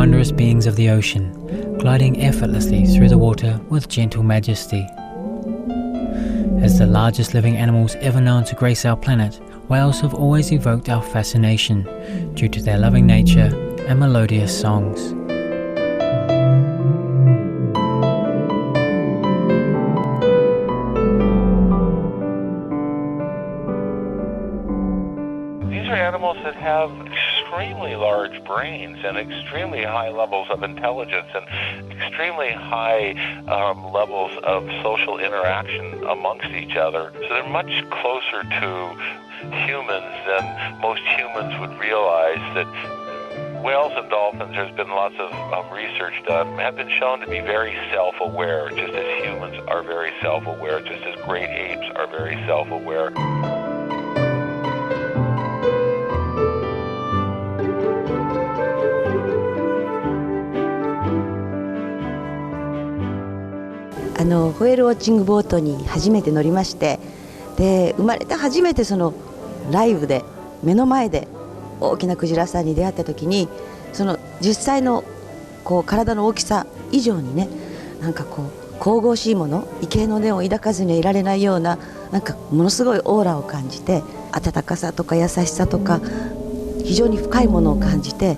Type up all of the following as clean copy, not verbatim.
wondrous beings of the ocean, gliding effortlessly through the water with gentle majesty. As the largest living animals ever known to grace our planet, whales have always evoked our fascination due to their loving nature and melodious songs. These are animals that have extremely large brains and extremely high levels of intelligence and extremely high levels of social interaction amongst each other. So they're much closer to humans than most humans would realize. That whales and dolphins, there's been lots of research done, have been shown to be very self-aware, just as humans are very self-aware, just as great apes are very self-aware.ホエールウォッチングボートに初めて乗りまして、で生まれて初めてそのライブで目の前で大きなクジラさんに出会った時に、その実際のこう体の大きさ以上にね、なんかこう神々しいもの、畏敬の念を抱かずにはいられないような、なんかものすごいオーラを感じて、温かさとか優しさとか非常に深いものを感じて。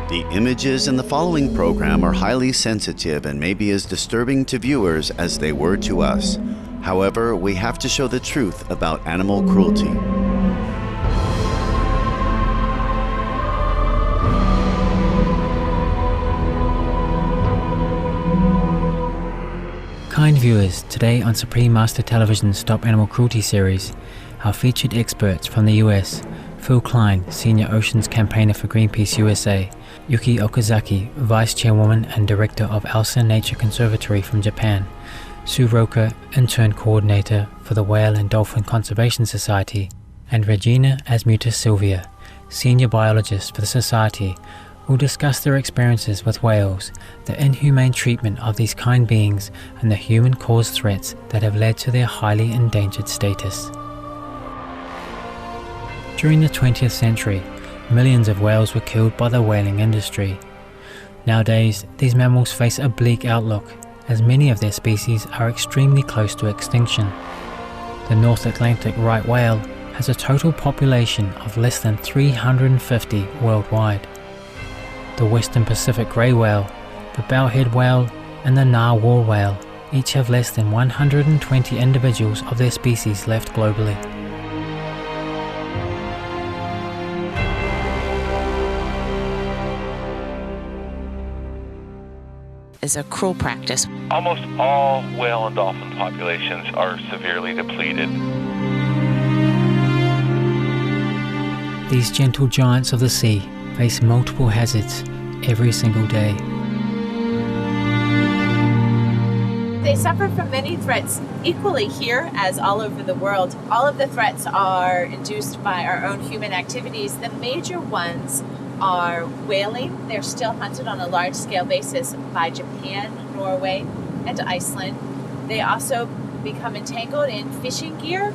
The images in the following program are highly sensitive and may be as disturbing to viewers as they were to us. However, we have to show the truth about animal cruelty. Kind viewers, today on Supreme Master Television's Stop Animal Cruelty series, our featured experts from the US, Phil Klein, Senior Oceans Campaigner for Greenpeace USA, Yuki Okazaki, Vice Chairwoman and Director of Alsa Nature Conservatory from Japan, Sue Roker, Intern Coordinator for the Whale and Dolphin Conservation Society, and Regina Asmuta Silvia, Senior Biologist for the Society, will discuss their experiences with whales, the inhumane treatment of these kind beings, and the human-caused threats that have led to their highly endangered status. During the 20th century, millions of whales were killed by the whaling industry. Nowadays, these mammals face a bleak outlook, as many of their species are extremely close to extinction. The North Atlantic right whale has a total population of less than 350 worldwide. The Western Pacific grey whale, the bowhead whale, and the narwhal whale each have less than 120 individuals of their species left globally. Is a cruel practice. Almost all whale and dolphin populations are severely depleted. These gentle giants of the sea face multiple hazards every single day. They suffer from many threats equally here as all over the world. All of the threats are induced by our own human activities. The major ones are whaling. They're still hunted on a large-scale basis by Japan, Norway, and Iceland. They also become entangled in fishing gear,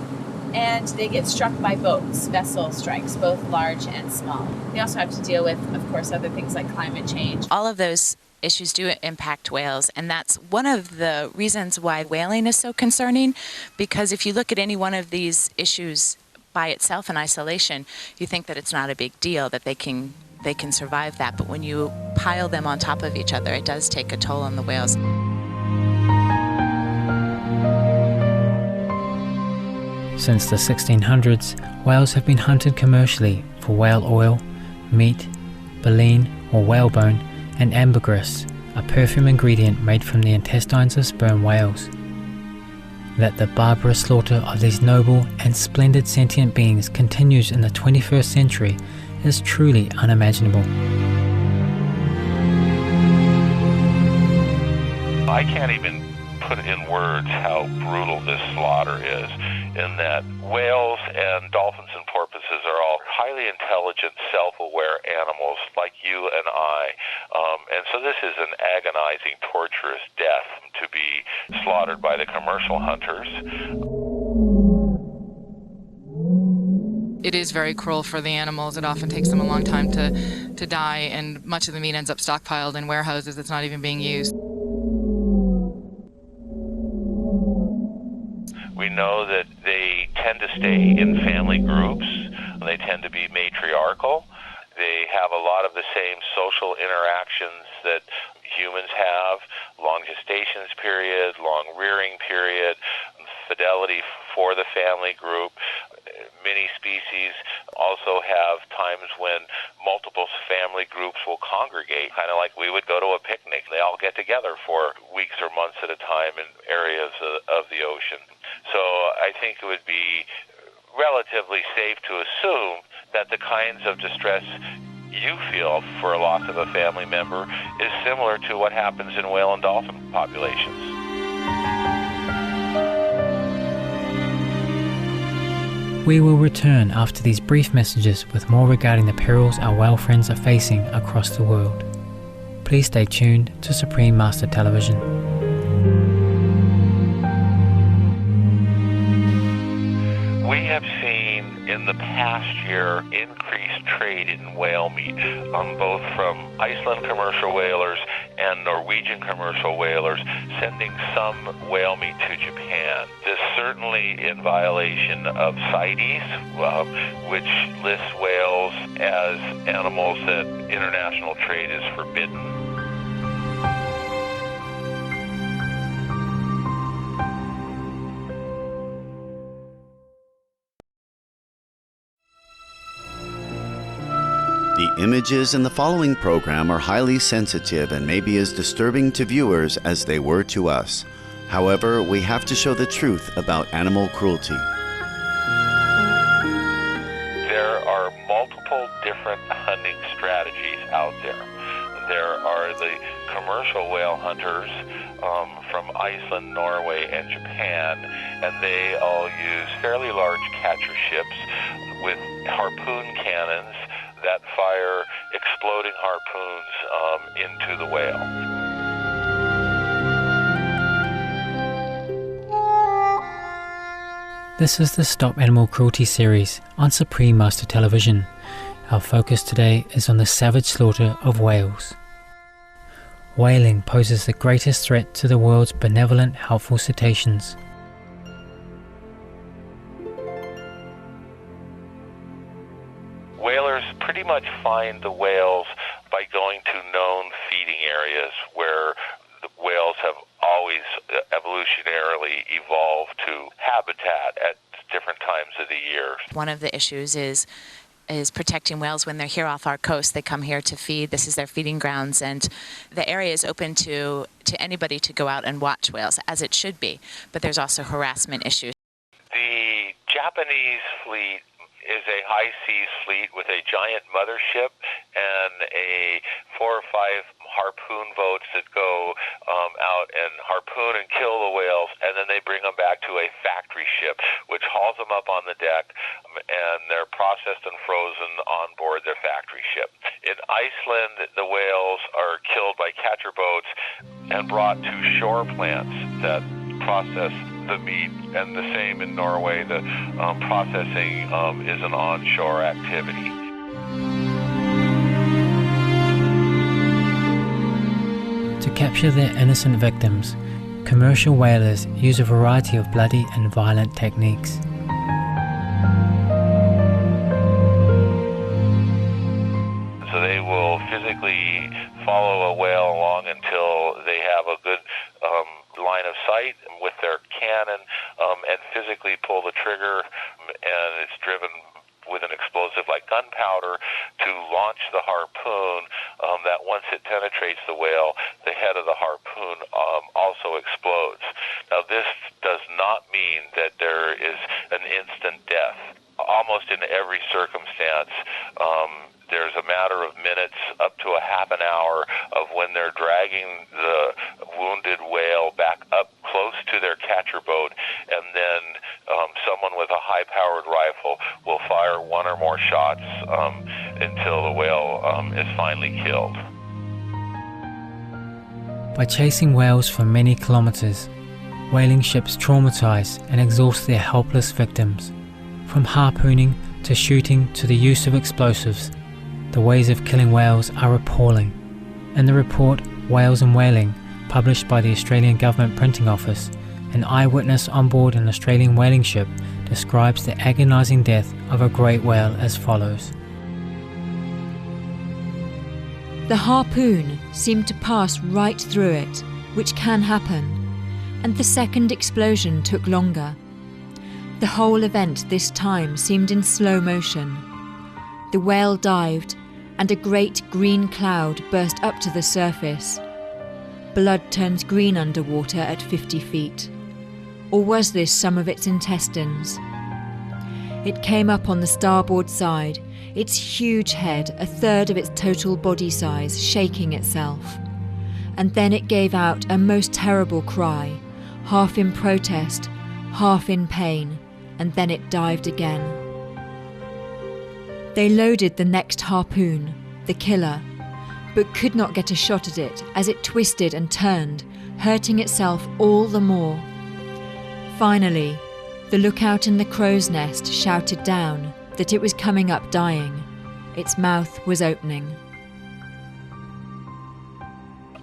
and they get struck by boats, vessel strikes, both large and small. They also have to deal with, of course, other things like climate change. All of those issues do impact whales, and that's one of the reasons why whaling is so concerning, because if you look at any one of these issues by itself in isolation, you think that it's not a big deal, that they can survive that, but when you pile them on top of each other, it does take a toll on the whales. Since the 1600s, whales have been hunted commercially for whale oil, meat, baleen or whalebone, and ambergris, a perfume ingredient made from the intestines of sperm whales. That the barbarous slaughter of these noble and splendid sentient beings continues in the 21st century is truly unimaginable. I can't even put in words how brutal this slaughter is, in that whales and dolphins and porpoises are all highly intelligent, self-aware animals like you and I. And so this is an agonizing, torturous death to be slaughtered by the commercial hunters. It is very cruel for the animals. It often takes them a long time to die, and much of the meat ends up stockpiled in warehouses that's not even being used. We know that they tend to stay in family groups. They tend to be matriarchal. They have a lot of the same social interactions that humans have: long gestations period, long rearing period, fidelity for the family group. Many species also have times when multiple family groups will congregate, kind of like we would go to a picnic. They all get together for weeks or months at a time in areas of the ocean. So I think it would be relatively safe to assume that the kinds of distress you feel for a loss of a family member is similar to what happens in whale and dolphin populations. We will return after these brief messages with more regarding the perils our whale friends are facing across the world. Please stay tuned to Supreme Master Television. We have seen in the past year increased trade in whale meat, both from Iceland commercial whalers and Norwegian commercial whalers, sending some whale meat to Japan. This certainly in violation of CITES, which lists whales as animals that international trade is forbidden. The images in the following program are highly sensitive and may be as disturbing to viewers as they were to us. However, we have to show the truth about animal cruelty. There are multiple different hunting strategies out there. There are the commercial whale hunters from Iceland, Norway, and Japan, and they all use fairly large catcher ships with harpoon cannons that fire exploding harpoons into the whale. This is the Stop Animal Cruelty series on Supreme Master Television. Our focus today is on the savage slaughter of whales. Whaling poses the greatest threat to the world's benevolent, helpful cetaceans. Whalers pretty much find the whales by going to known feeding areas where the whales have always evolutionarily evolved to habitat at different times of the year. One of the issues is protecting whales when they're here off our coast. They come here to feed. This is their feeding grounds, and the area is open to anybody to go out and watch whales, as it should be. But there's also harassment issues. The Japanese fleet is a high seas fleet with a giant mothership and a 4 or 5 harpoon boats that go out and harpoon and kill the whales, and then they bring them back to a factory ship, which hauls them up on the deck, and they're processed and frozen on board their factory ship. In Iceland, the whales are killed by catcher boats and brought to shore plants that process the meat, and the same in Norway. The processing is an onshore activity. To capture their innocent victims, commercial whalers use a variety of bloody and violent techniques. So they will physically follow a whale along until they have a good line of sight with their cannon and physically pull the trigger, and it's driven with an explosive like gunpowder to launch the harpoon that once it penetrates the whale, the head of the harpoon also explodes. Now this does not mean that there is an instant death. Almost in every circumstance, there's a matter of minutes up to a half an hour of when they're dragging the wounded whale back up close to their catcher boat, and then someone with a high-powered rifle will fire one or more shots until the whale is finally killed. By chasing whales for many kilometers, whaling ships traumatize and exhaust their helpless victims. From harpooning to shooting to the use of explosives, the ways of killing whales are appalling. In the report Whales and Whaling, published by the Australian Government Printing Office, an eyewitness on board an Australian whaling ship describes the agonising death of a great whale as follows. The harpoon seemed to pass right through it, which can happen, and the second explosion took longer. The whole event this time seemed in slow motion. The whale dived, and a great green cloud burst up to the surface. Blood turns green underwater at 50 feet. Or was this some of its intestines? It came up on the starboard side, its huge head, a third of its total body size, shaking itself. And then it gave out a most terrible cry, half in protest, half in pain, and then it dived again. They loaded the next harpoon, the killer, but could not get a shot at it as it twisted and turned, hurting itself all the more. Finally, the lookout in the crow's nest shouted down that it was coming up dying. Its mouth was opening.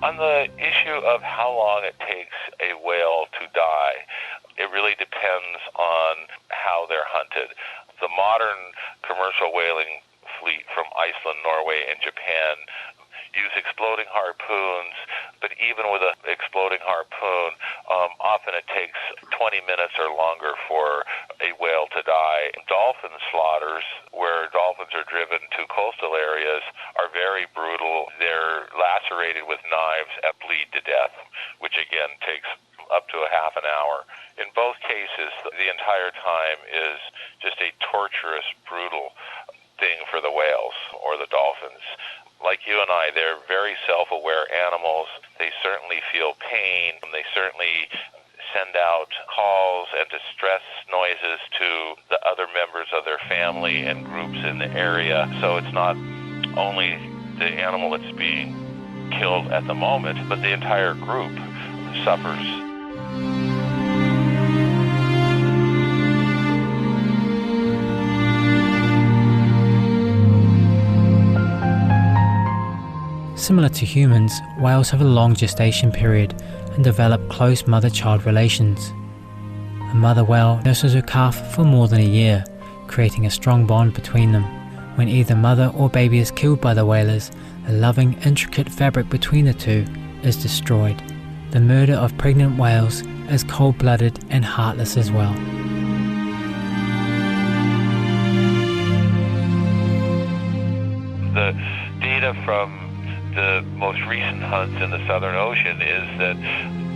On the issue of how long it takes a whale to die, it really depends on how they're hunted. The modern commercial whaling fleet from Iceland, Norway, and Japan use exploding harpoons, but even with an exploding harpoon, often it takes 20 minutes or longer for a whale to die. Dolphin slaughters, where dolphins are driven to coastal areas, are very brutal. They're lacerated with knives and bleed to death, which again takes up to a half an hour. In both cases, the entire time is just a torturous, brutal thing for the whales or the dolphins. Like you and I, they're very self-aware animals. They certainly feel pain. They certainly send out calls and distress noises to the other members of their family and groups in the area. So it's not only the animal that's being killed at the moment, but the entire group suffers. Similar to humans, whales have a long gestation period and develop close mother-child relations. A mother whale nurses her calf for more than a year, creating a strong bond between them. When either mother or baby is killed by the whalers, the loving, intricate fabric between the two is destroyed. The murder of pregnant whales is cold-blooded and heartless as well. The data from the most recent hunts in the Southern Ocean is that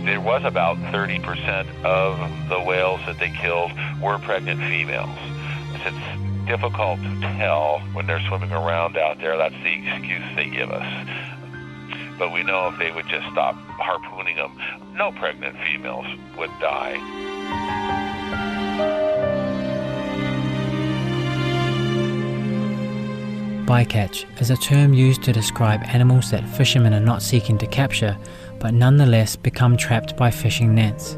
there was about 30% of the whales that they killed were pregnant females. It's difficult to tell when they're swimming around out there. That's the excuse they give us. But we know if they would just stop harpooning them, no pregnant females would die. Bycatch is a term used to describe animals that fishermen are not seeking to capture, but nonetheless become trapped by fishing nets.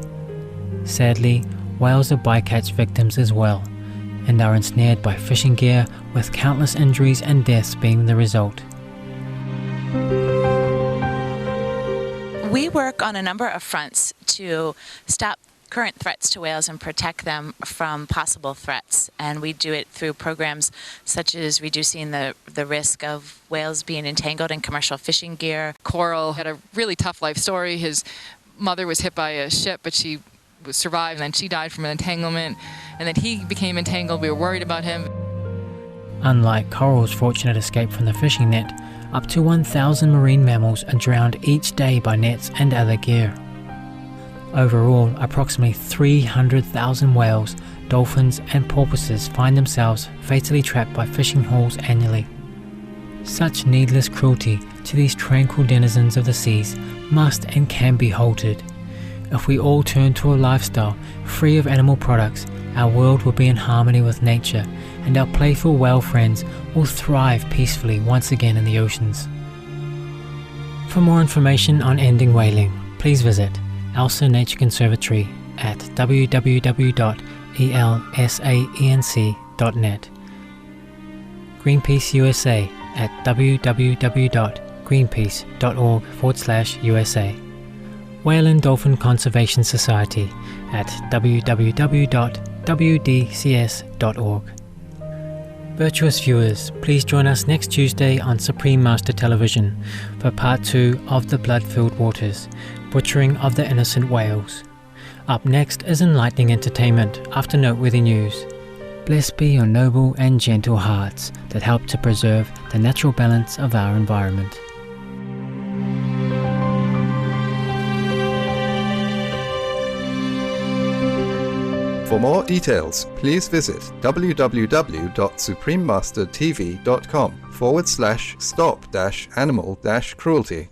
Sadly, whales are bycatch victims as well, and are ensnared by fishing gear, with countless injuries and deaths being the result. We work on a number of fronts to stop current threats to whales and protect them from possible threats. And we do it through programs such as reducing the risk of whales being entangled in commercial fishing gear. Coral had a really tough life story. His mother was hit by a ship, but she survived, and then she died from an entanglement. And then he became entangled. We were worried about him. Unlike coral's fortunate escape from the fishing net, up to 1,000 marine mammals are drowned each day by nets and other gear. Overall, approximately 300,000 whales, dolphins and porpoises find themselves fatally trapped by fishing hauls annually. Such needless cruelty to these tranquil denizens of the seas must and can be halted. If we all turn to a lifestyle free of animal products our world will be in harmony with nature, and our playful whale friends will thrive peacefully once again in the oceans. For more information on ending whaling, please visit Elsa Nature Conservatory at www.elsaenc.net, Greenpeace USA at www.greenpeace.org/USA, Whale and Dolphin Conservation Society at www.wdcs.org. Virtuous viewers, please join us next Tuesday on Supreme Master Television for Part 2 of The Blood-Filled Waters, Butchering of the Innocent Whales. Up next is enlightening entertainment after noteworthy news. Blessed be your noble and gentle hearts that help to preserve the natural balance of our environment. For more details, please visit www.suprememastertv.com/stop-animal-cruelty.